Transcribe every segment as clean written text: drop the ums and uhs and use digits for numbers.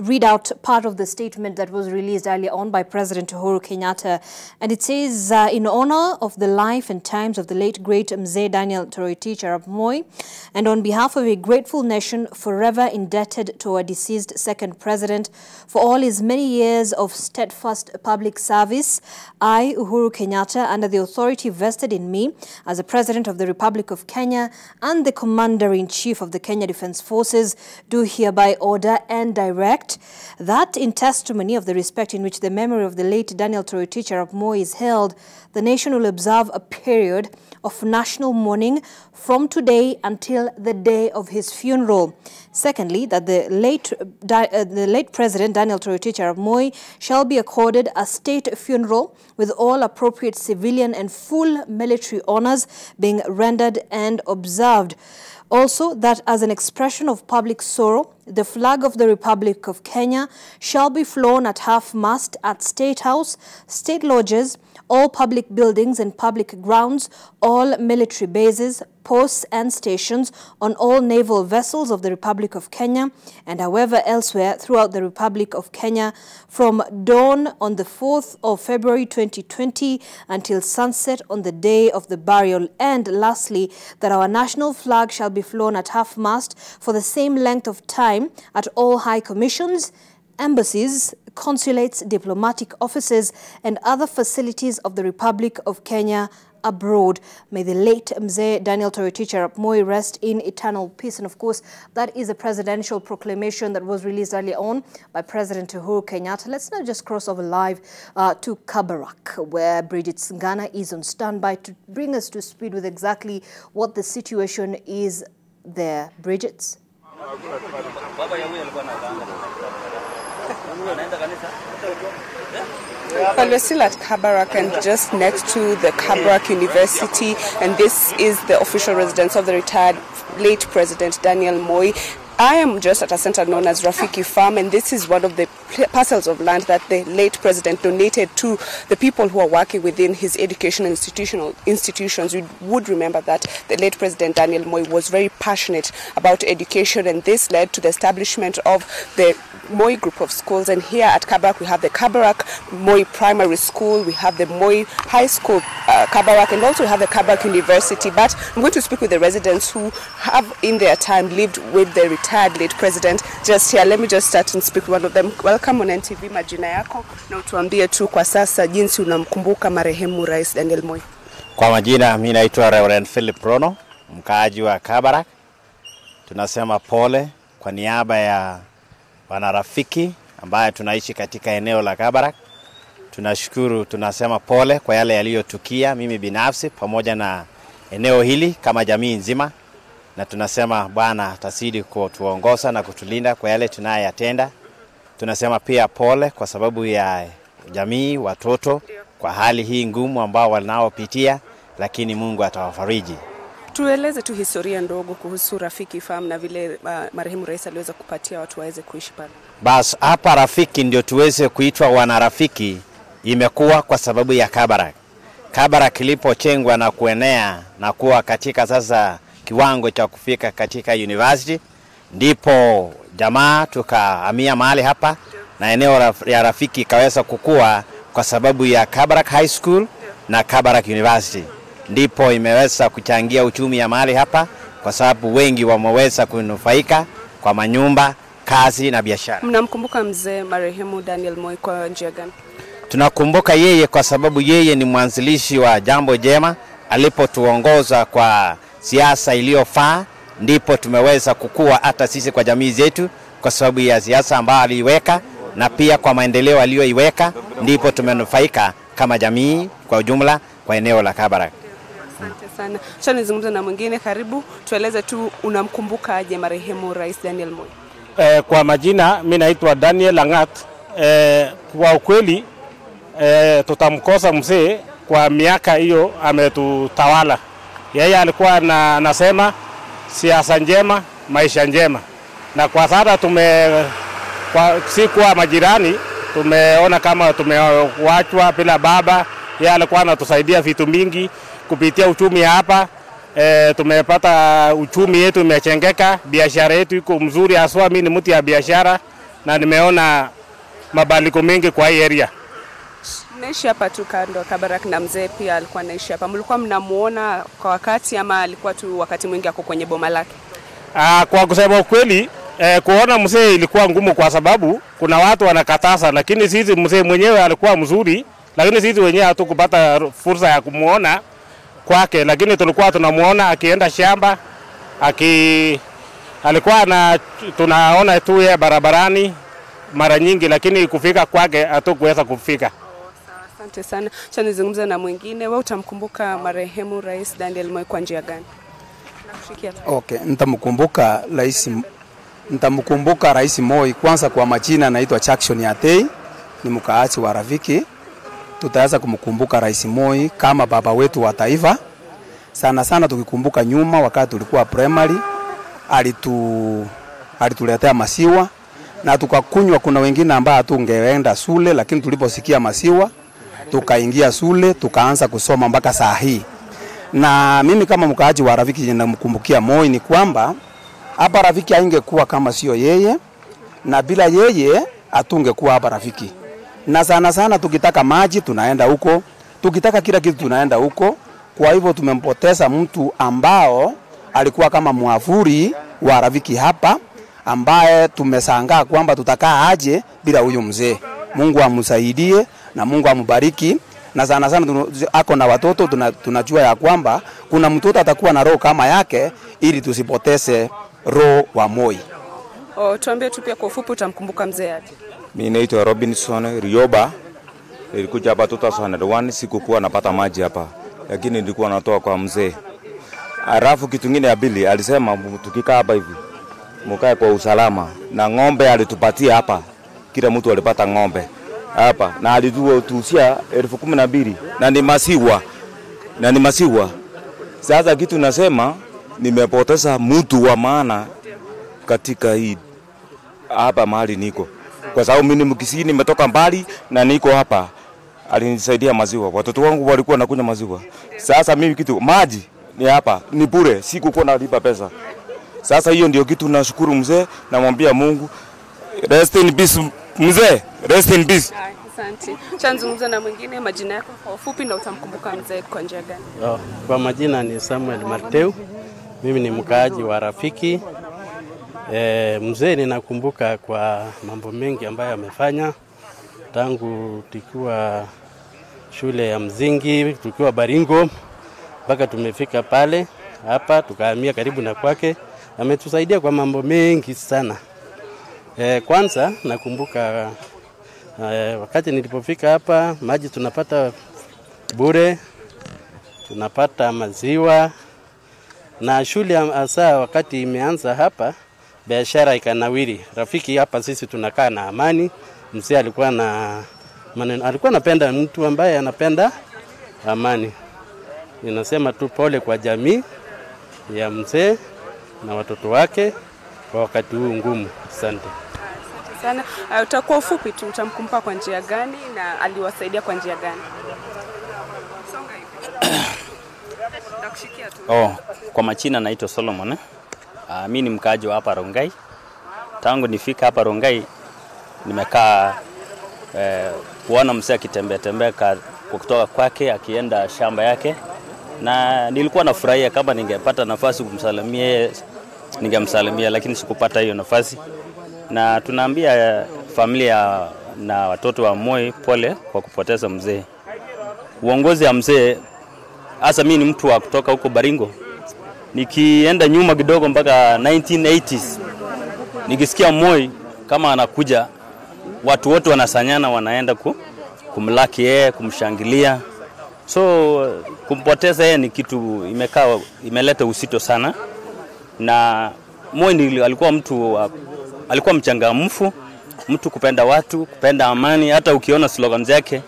read out part of the statement that was released earlier on by President Uhuru Kenyatta. And it says, in honor of the life and times of the late great Mzee Daniel Arap Moi, and on behalf of a grateful nation forever indebted to our deceased second president for all his many years of steadfast public service, I, Uhuru Kenyatta, under the authority vested in me as the President of the Republic of Kenya and the Commander-in-Chief of the Kenya Defence Forces, do hereby order and direct that in testimony of the respect in which the memory of the late Daniel Arap Moi is held, the nation will observe a period of national mourning from today until the day of his funeral. Secondly, that the late President Daniel Arap Moi shall be accorded a state funeral with all appropriate civilian and full military honors being rendered and observed. Also, that as an expression of public sorrow, the flag of the Republic of Kenya shall be flown at half-mast at State House, state lodges, all public buildings and public grounds, all military bases, posts and stations on all naval vessels of the Republic of Kenya, and however elsewhere throughout the Republic of Kenya from dawn on the 4th of February 2020 until sunset on the day of the burial. And lastly, that our national flag shall be flown at half-mast for the same length of time at all high commissions, embassies, consulates, diplomatic offices, and other facilities of the Republic of Kenya abroad. May the late Mzee Daniel Arap Moi rest in eternal peace. And of course, that is a presidential proclamation that was released earlier on by President Uhuru Kenyatta. Let's now just cross over live to Kabarak, where Bridget Singana is on standby to bring us to speed with exactly what the situation is there. Bridget? Well, we're still at Kabarak and just next to the Kabarak University, and this is the official residence of the retired late President Daniel Moi. I am just at a center known as Rafiki Farm, and this is one of the parcels of land that the late president donated to the people who are working within his education institutions. You would remember that the late President Daniel Moi was very passionate about education, and this led to the establishment of the Moi group of schools. And here at Kabarak we have the Kabarak Moi Primary School, we have the Moi High School Kabarak, and also we have the Kabarak University. But I'm going to speak with the residents who have in their time lived with the retired late president just here. Let me just start and speak with one of them. Welcome on NTV. Majina yako na utuambie tu kwa sasa jinsi unamkumbuka marehemu Rais Daniel Moi. Kwa majina mimi naitwa Reverend Philip Rono, mkaaji wa Kabarak. Tunasema pole kwa niaba ya wanarafiki ambaye tunaishi katika eneo la Kabarak. Tunashukuru, tunasema pole kwa yale yaliyotukia mimi binafsi pamoja na eneo hili kama jamii nzima, na tunasema Bwana atazidi kutuongoza na kutulinda kwa yale tunayatenda. Tunasema pia pole kwa sababu ya jamii, watoto kwa hali hii ngumu ambao wanaopitia, lakini Mungu atawafariji. Tueleze tu historia ndogo kuhusu Rafiki Farm na vile marehemu rais aliweza kupatia watu waweze kuishi pale. Bas hapa Rafiki ndio tuweze kuitwa wanarafiki imekuwa kwa sababu ya Kabarak. Kabarak kilipochengwa na kuenea na kuwa katika sasa kiwango cha kufika katika university, ndipo jamaa tukahamia mahali hapa na eneo ya Rafiki kaweza kukua kwa sababu ya Kabarak High School na Kabarak University. Ndipo imeweza kuchangia uchumi ya mahali hapa kwa sababu wengi wameweza kunufaika kwa manyumba, kazi na biashara. Mnamkumbuka mzee marehemu Daniel Moi kwa njia gani? Tunakumbuka yeye kwa sababu yeye ni mwanzilishi wa jambo jema. Alipotuongoza kwa siasa iliyofaa, ndipo tumeweza kukua hata sisi kwa jamii zetu kwa sababu ya siasa ambayo aliweka, na pia kwa maendeleo aliyoiweka ndipo tumenufaika kama jamii kwa ujumla kwa eneo la Kabarak. Asante sana. Acha nizungumze na mwingine. Karibu, tueleze tu unamkumbuka aje marehemu Rais Daniel Moi? Kwa majina mimi naitwa Daniel Angat. Kwa ukweli tutamkosa mzee kwa miaka hiyo ametutawala. Yeye alikuwa anasema siasa njema, maisha njema. Na kwa sasa si kwa majirani tumeona kama tumewachwa bila baba. Yeye alikuwa anatusaidia vitu mingi kupitia uchumi hapa. Tumepata uchumi yetu imechengeka, biashara yetu iko mzuri, haswa mimi ni mtu ya biashara. na nimeona mabadiliko mengi kwa hii area. Naishi hapa tu kando Kabarak, na mzee pia alikuwa anaishi hapa. Mlikuwa mnamuona kwa wakati ama alikuwa tu wakati mwingi ako kwenye boma lake? Kwa kusema ukweli, kuona mzee ilikuwa ngumu kwa sababu kuna watu wanakataza, lakini sisi mzee mwenyewe alikuwa mzuri, lakini sisi wenyewe hatukupata fursa ya kumuona kwake, lakini tulikuwa tunamuona akienda shamba, alikuwa tunaona tu yeye barabarani mara nyingi, lakini kufika kwake hatukuweza kufika. Asante sana. Acha nizungumze na mwingine. Wewe utamkumbuka marehemu Rais Daniel Moi kwa njia gani? Nakushikia tu. Okay, nitamkumbuka Rais Moi kwanza kwa majina, anaitwa Jackson Yatei, ni mkaaji wa Rafiki. Tutaweza kumkumbuka Rais Moi kama baba wetu wa taifa. Sana sana tukikumbuka nyuma wakati tulikuwa primary, alituletea maziwa na tukakunywa. Kuna wengine ambao hatungeenda shule, lakini tuliposikia maziwa tukaingia shule, tukaanza kusoma mpaka saa hii. Na mimi kama mkaaji wa Rafiki ninamkumbukia Moi ni kwamba hapa Rafiki haingekuwa kama sio yeye, na bila yeye hatungekuwa hapa Rafiki. Na sana sana tukitaka maji tunaenda huko, tukitaka kila kitu tunaenda huko. Kwa hivyo tumempoteza mtu ambao alikuwa kama mwavuli wa Rafiki hapa, ambaye tumesangaa kwamba tutakaa aje bila huyu mzee. Mungu amsaidie na Mungu ambariki. Na sana sana ako na watoto, tunajua ya kwamba kuna mtoto atakuwa na roho kama yake, ili tusipoteze roho wa Moi. Tuambie tu pia kwa ufupi utamkumbuka mzee aje? Mimi naitwa Robinson Rioba. Nilikuja hapa 2001, sikukuwa napata maji hapa, lakini nilikuwa natoa kwa mzee. Alafu kitu kingine ya pili, alisema tukikaa hapa hivi mkae kwa usalama, na ng'ombe alitupatia hapa. Kila mtu alipata ng'ombe hapa, na alituhusia 12,000 na ni masiwa. Sasa kitu nasema nimepoteza mtu wa maana katika hii hapa mahali niko, kwa sababu mimi ni Mkisii, nimetoka mbali na niko hapa. Alinisaidia maziwa, watoto wangu walikuwa nakunywa maziwa. Sasa mimi kitu maji ni hapa ni bure, sikukuwa nalipa pesa. Sasa hiyo ndio kitu nashukuru mzee, namwambia Mungu rest in peace mzee, rest in peace. Asante. Chanzungumza na mwingine, majina yako kwa ufupi na utamkumbuka mzee kwa njia gani? Kwa majina ni Samuel Marteu. Mimi ni mkaaji wa Rafiki. Mzee ninakumbuka kwa mambo mengi ambayo amefanya tangu tukiwa shule ya mzingi, tukiwa Baringo mpaka tumefika pale hapa tukahamia karibu na kwake. Ametusaidia kwa mambo mengi sana. Kwanza nakumbuka wakati nilipofika hapa, maji tunapata bure, tunapata maziwa, na shule hasa wakati imeanza hapa biashara ikanawiri. Rafiki hapa sisi tunakaa na amani. Mzee alikuwa anapenda mtu ambaye anapenda amani. Ninasema tu pole kwa jamii ya mzee na watoto wake kwa wakati huu ngumu. Asante sana. Utakuwa ufupi tu, utamkumbuka kwa njia gani na aliwasaidia kwa njia gani? Songa hivi. Nakushikia tu. Kwa majina naitwa Solomon. Mimi ni mkaaji wa hapa Rongai. Tangu nifika hapa Rongai nimekaa kuona mzee akitembea kutoka kwake akienda shamba yake, na nilikuwa nafurahia kama ningepata nafasi kumsalimia ningemsalimia, lakini sikupata hiyo nafasi. Na tunaambia familia na watoto wa Moi pole kwa kupoteza mzee. Uongozi ya mzee, hasa mimi ni mtu wa kutoka huko Baringo. Nikienda nyuma kidogo mpaka 1980s, nikisikia Moi kama anakuja, watu wote wanasanyana wanaenda kumlaki yeye, kumshangilia. So kumpoteza yeye ni kitu imeleta uzito sana. Na Moi alikuwa alikuwa mchangamfu, mtu kupenda watu, kupenda amani. Hata ukiona slogan zake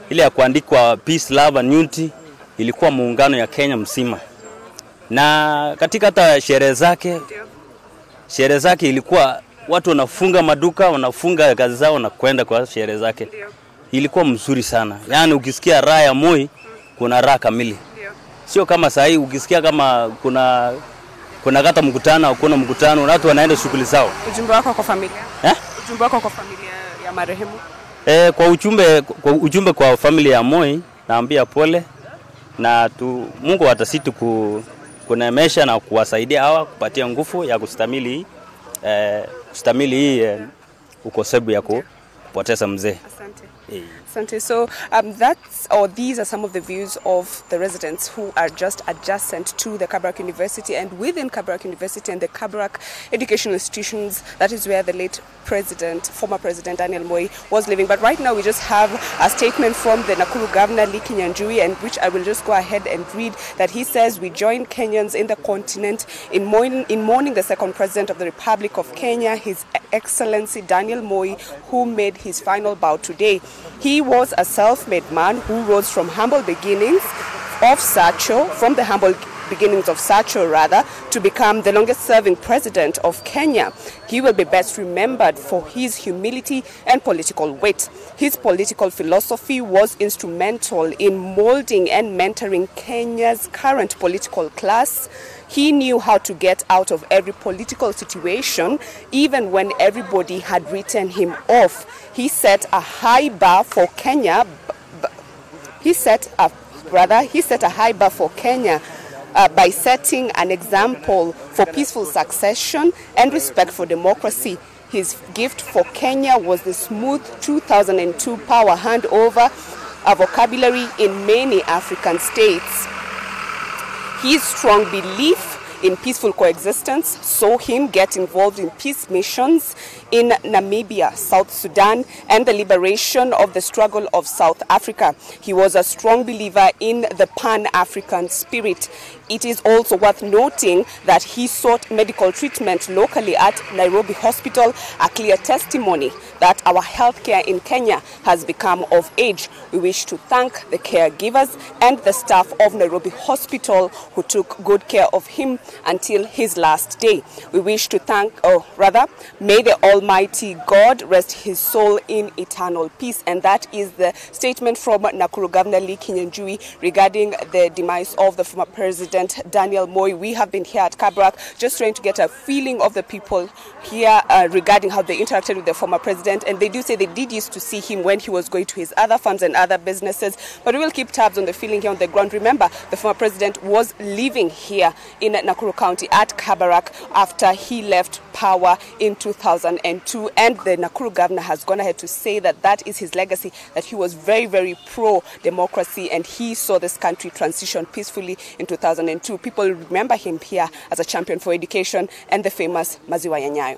ile ya kuandikwa peace, love and unity, ilikuwa muungano ya Kenya mzima. Na katika hata sherehe zake ilikuwa watu wanafunga maduka, wanafunga kazi zao na kwenda kwa sherehe zake. Ilikuwa mzuri sana. Yaani ukisikia raha ya Moi, kuna raha kamili. Sio kama saa hii ukisikia kama kuna kata mkutano au kuna mkutano, watu wanaenda shughuli zao. Ujumbe wako kwa familia? Ujumbe wako kwa familia ya marehemu? Kwa ujumbe kwa familia ya Moi, naambia pole na Mungu atasiti kunemesha na kuwasaidia hawa kupatia nguvu ya kustamili hii ukosefu ya kupoteza mzee. Asante. So these are some of the views of the residents who are just adjacent to the Kabarak University, and within Kabarak University and the Kabarak educational institutions, that is where the late former President Daniel Moi was living. But right now we just have a statement from the Nakuru Governor, Lee Kinyanjui, and which I will just go ahead and read, that he says, "We join Kenyans in the continent in mourning the second President of the Republic of Kenya, His Excellency Daniel Moi, who made his final bow today. He was a self-made man who rose from the humble beginnings of Sacho, to become the longest-serving president of Kenya. He will be best remembered for his humility and political wit. His political philosophy was instrumental in molding and mentoring Kenya's current political class. He knew how to get out of every political situation, even when everybody had written him off. He set a high bar for Kenya. He set a high bar for Kenya by setting an example for peaceful succession and respect for democracy. His gift for Kenya was the smooth 2002 power handover, a vocabulary in many African states. His strong belief in peaceful coexistence saw him get involved in peace missions in Namibia, South Sudan, and the liberation of the struggle of South Africa. He was a strong believer in the Pan-African spirit. It is also worth noting that he sought medical treatment locally at Nairobi Hospital, a clear testimony that our healthcare in Kenya has become of age. We wish to thank the caregivers and the staff of Nairobi Hospital who took good care of him until his last day. We wish to may the Almighty God rest his soul in eternal peace." And that is the statement from Nakuru Governor Lee Kinyanjui regarding the demise of the former President Daniel Moi. We have been here at Kabarak just trying to get a feeling of the people here regarding how they interacted with the former president, and they do say they did used to see him when he was going to his other farms and other businesses, but we will keep tabs on the feeling here on the ground. Remember, the former president was living here in Nakuru County at Kabarak after he left power in 2002, and the Nakuru governor has gone ahead to say that that is his legacy, that he was very, very pro-democracy and he saw this country transition peacefully in 2002. People remember him here as a champion for education and the famous Maziwa ya Nyayo.